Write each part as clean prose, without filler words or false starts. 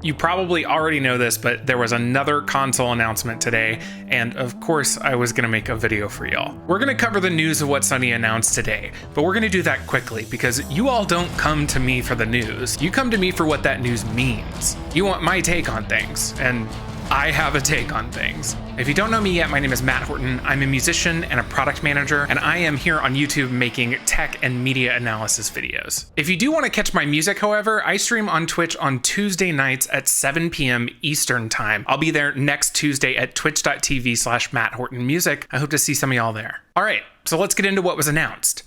You probably already know this, but there was another console announcement today, and of course I was gonna make a video for y'all. We're gonna cover the news of what Sony announced today, but we're gonna do that quickly because you all don't come to me for the news. You come to me for what that news means. You want my take on things, and I have a take on things. If you don't know me yet, my name is Matt Horton. I'm a musician and a product manager, and I am here on YouTube making tech and media analysis videos. If you do want to catch my music, however, I stream on Twitch on Tuesday nights at 7 p.m. Eastern time. I'll be there next Tuesday at twitch.tv/MattHortonMusic. I hope to see some of y'all there. All right, so let's get into what was announced.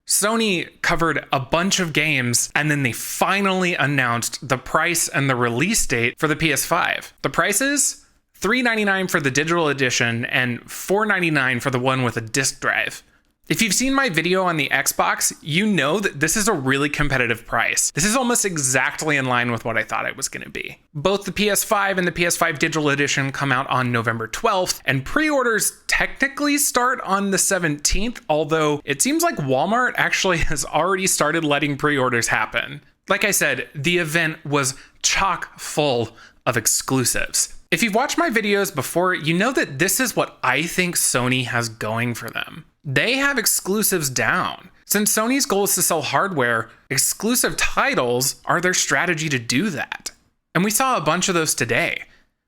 Sony covered a bunch of games, and then they finally announced the price and the release date for the PS5. The prices? $399 for the digital edition and $499 for the one with a disc drive. If you've seen my video on the Xbox, you know that this is a really competitive price. This is almost exactly in line with what I thought it was going to be. Both the PS5 and the PS5 Digital Edition come out on November 12th, and pre-orders technically start on the 17th, although it seems like Walmart actually has already started letting pre-orders happen. Like I said, the event was chock full of exclusives. If you've watched my videos before, you know that this is what I think Sony has going for them. They have exclusives down. Since Sony's goal is to sell hardware, exclusive titles are their strategy to do that. And we saw a bunch of those today.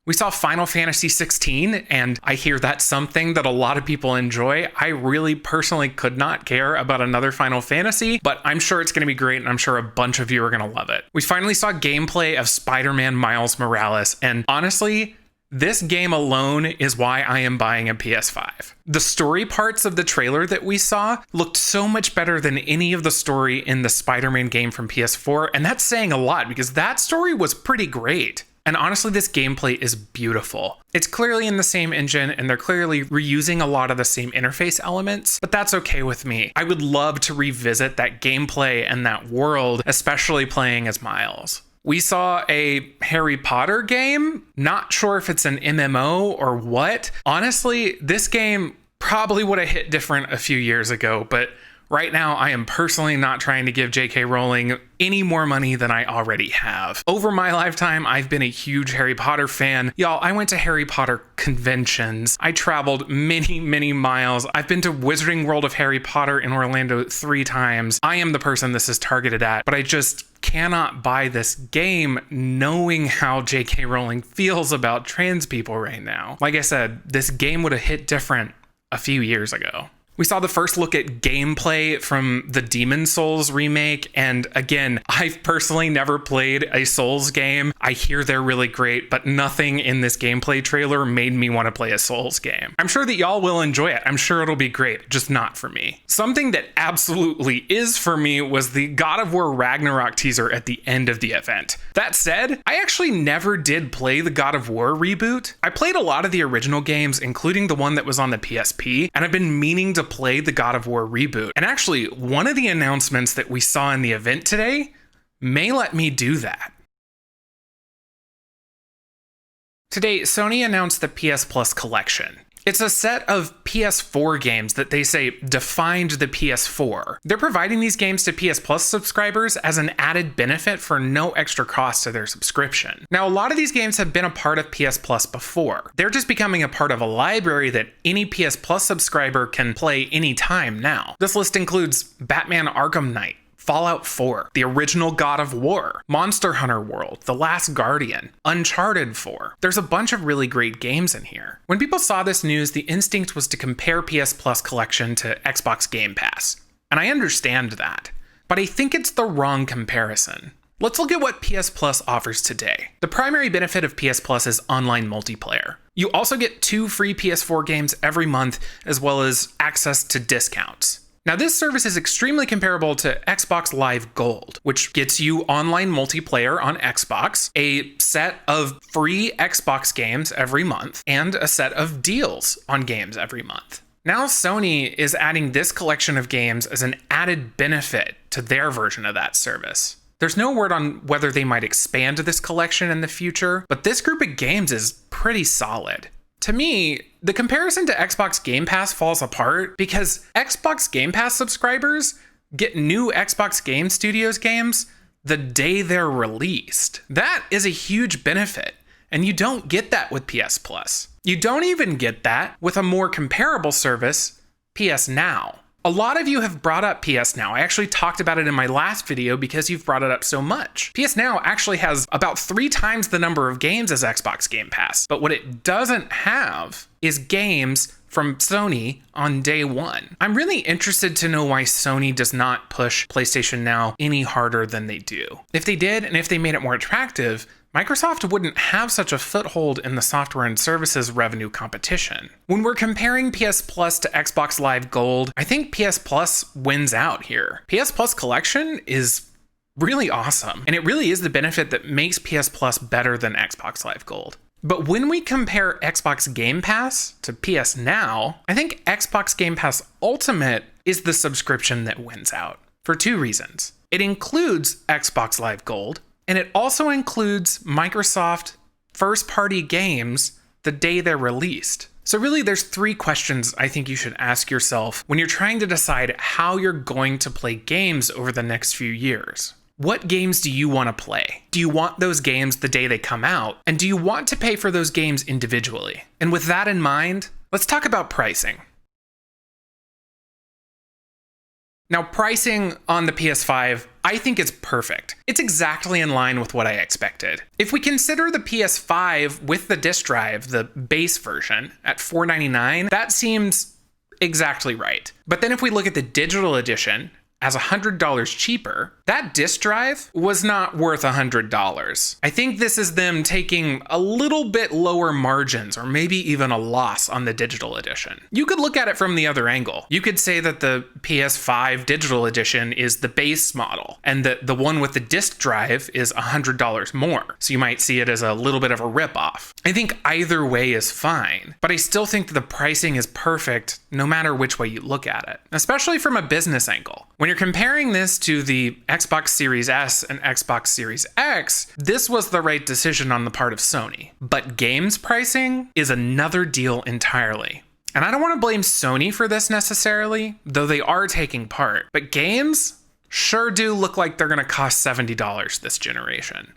We saw Final Fantasy XVI, and I hear that's something that a lot of people enjoy. I really personally could not care about another Final Fantasy, but I'm sure it's going to be great, and I'm sure a bunch of you are going to love it. We finally saw gameplay of Spider-Man Miles Morales, and honestly, this game alone is why I am buying a PS5. The story parts of the trailer that we saw looked so much better than any of the story in the Spider-Man game from PS4, and that's saying a lot because that story was pretty great. And honestly, this gameplay is beautiful. It's clearly in the same engine, and they're clearly reusing a lot of the same interface elements, but that's okay with me. I would love to revisit that gameplay and that world, especially playing as Miles. We saw a Harry Potter game. Not sure if it's an MMO or what. Honestly, this game probably would have hit different a few years ago, but right now I am personally not trying to give J.K. Rowling any more money than I already have. Over my lifetime, I've been a huge Harry Potter fan. Y'all, I went to Harry Potter conventions. I traveled many, many miles. I've been to Wizarding World of Harry Potter in Orlando 3 times. I am the person this is targeted at, but I just cannot buy this game knowing how J.K. Rowling feels about trans people right now. Like I said, this game would have hit different a few years ago. We saw the first look at gameplay from the Demon's Souls remake, and again, I've personally never played a Souls game. I hear they're really great, but nothing in this gameplay trailer made me want to play a Souls game. I'm sure that y'all will enjoy it. I'm sure it'll be great, just not for me. Something that absolutely is for me was the God of War Ragnarok teaser at the end of the event. That said, I actually never did play the God of War reboot. I played a lot of the original games, including the one that was on the PSP, and I've been meaning to play the God of War reboot. And actually, one of the announcements that we saw in the event today may let me do that. Today, Sony announced the PS Plus collection. It's a set of PS4 games that they say defined the PS4. They're providing these games to PS Plus subscribers as an added benefit for no extra cost to their subscription. Now, a lot of these games have been a part of PS Plus before. They're just becoming a part of a library that any PS Plus subscriber can play anytime now. This list includes Batman Arkham Knight, Fallout 4, the original God of War, Monster Hunter World, The Last Guardian, Uncharted 4. There's a bunch of really great games in here. When people saw this news, the instinct was to compare PS Plus collection to Xbox Game Pass. And I understand that, but I think it's the wrong comparison. Let's look at what PS Plus offers today. The primary benefit of PS Plus is online multiplayer. You also get 2 free PS4 games every month, as well as access to discounts. Now, this service is extremely comparable to Xbox Live Gold, which gets you online multiplayer on Xbox, a set of free Xbox games every month, and a set of deals on games every month. Now, Sony is adding this collection of games as an added benefit to their version of that service. There's no word on whether they might expand this collection in the future, but this group of games is pretty solid. To me, the comparison to Xbox Game Pass falls apart because Xbox Game Pass subscribers get new Xbox Game Studios games the day they're released. That is a huge benefit, and you don't get that with PS Plus. You don't even get that with a more comparable service, PS Now. A lot of you have brought up PS Now. I actually talked about it in my last video because you've brought it up so much. PS Now actually has about 3 times the number of games as Xbox Game Pass, but what it doesn't have is games from Sony on day one. I'm really interested to know why Sony does not push PlayStation Now any harder than they do. If they did, and if they made it more attractive, Microsoft wouldn't have such a foothold in the software and services revenue competition. When we're comparing PS Plus to Xbox Live Gold, I think PS Plus wins out here. PS Plus Collection is really awesome, and it really is the benefit that makes PS Plus better than Xbox Live Gold. But when we compare Xbox Game Pass to PS Now, I think Xbox Game Pass Ultimate is the subscription that wins out for 2 reasons. It includes Xbox Live Gold, and it also includes Microsoft first-party games the day they're released. So really, there's 3 questions I think you should ask yourself when you're trying to decide how you're going to play games over the next few years. What games do you want to play? Do you want those games the day they come out? And do you want to pay for those games individually? And with that in mind, let's talk about pricing. Now, pricing on the PS5, I think it's perfect. It's exactly in line with what I expected. If we consider the PS5 with the disk drive, the base version, at $499, that seems exactly right. But then if we look at the digital edition, as $100 cheaper, that disk drive was not worth $100. I think this is them taking a little bit lower margins, or maybe even a loss on the digital edition. You could look at it from the other angle. You could say that the PS5 digital edition is the base model, and that the one with the disk drive is $100 more. So you might see it as a little bit of a ripoff. I think either way is fine, but I still think the pricing is perfect no matter which way you look at it, especially from a business angle. When you're comparing this to the Xbox Series S and Xbox Series X, this was the right decision on the part of Sony. But games pricing is another deal entirely. And I don't want to blame Sony for this necessarily, though they are taking part. But games sure do look like they're going to cost $70 this generation.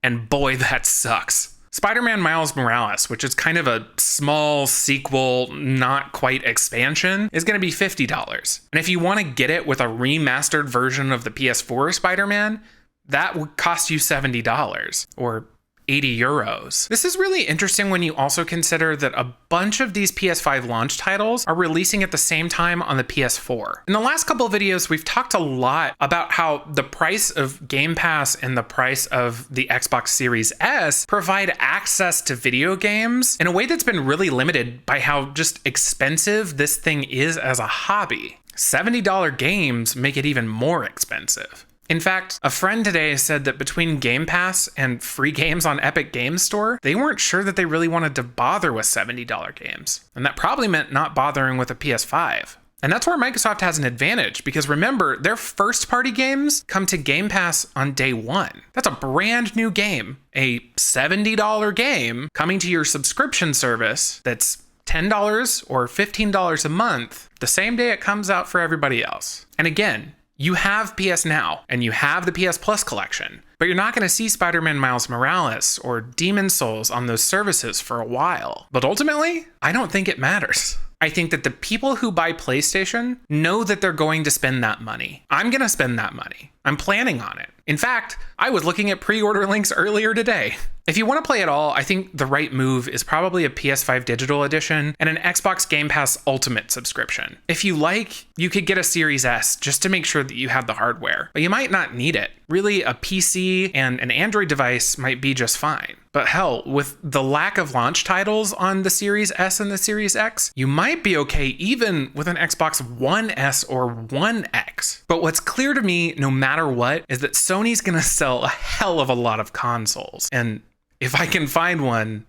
And boy, that sucks. Spider-Man Miles Morales, which is kind of a small sequel, not quite expansion, is going to be $50. And if you want to get it with a remastered version of the PS4 Spider-Man, that would cost you $70 or 80 euros. This is really interesting when you also consider that a bunch of these PS5 launch titles are releasing at the same time on the PS4. In the last couple of videos, we've talked a lot about how the price of Game Pass and the price of the Xbox Series S provide access to video games in a way that's been really limited by how just expensive this thing is as a hobby. $70 games make it even more expensive. In fact, a friend today said that between Game Pass and free games on Epic Games Store, they weren't sure that they really wanted to bother with $70 games. And that probably meant not bothering with a PS5. And that's where Microsoft has an advantage, because remember, their first-party games come to Game Pass on day one. That's a brand new game, a $70 game coming to your subscription service that's $10 or $15 a month, the same day it comes out for everybody else. And again, you have PS Now, and you have the PS Plus collection, but you're not going to see Spider-Man Miles Morales or Demon's Souls on those services for a while. But ultimately, I don't think it matters. I think that the people who buy PlayStation know that they're going to spend that money. I'm going to spend that money. I'm planning on it. In fact, I was looking at pre-order links earlier today. If you want to play at all, I think the right move is probably a PS5 digital edition and an Xbox Game Pass Ultimate subscription. If you like, you could get a Series S just to make sure that you have the hardware, but you might not need it. Really, a PC and an Android device might be just fine. But hell, with the lack of launch titles on the Series S and the Series X, you might be okay even with an Xbox One S or One X. But what's clear to me, no matter what, is that Sony's gonna sell a hell of a lot of consoles. And if I can find one,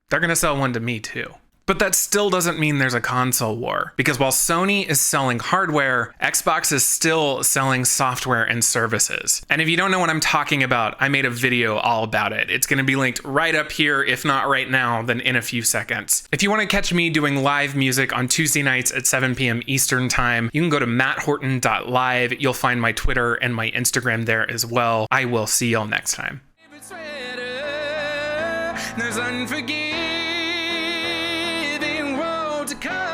they're gonna sell one to me too. But that still doesn't mean there's a console war, because while Sony is selling hardware, Xbox is still selling software and services. And if you don't know what I'm talking about, I made a video all about it. It's going to be linked right up here, if not right now, then in a few seconds. If you want to catch me doing live music on Tuesday nights at 7 p.m. Eastern time, you can go to matthorton.live. You'll find my Twitter and my Instagram there as well. I will see y'all next time. There's unforgiving road to come.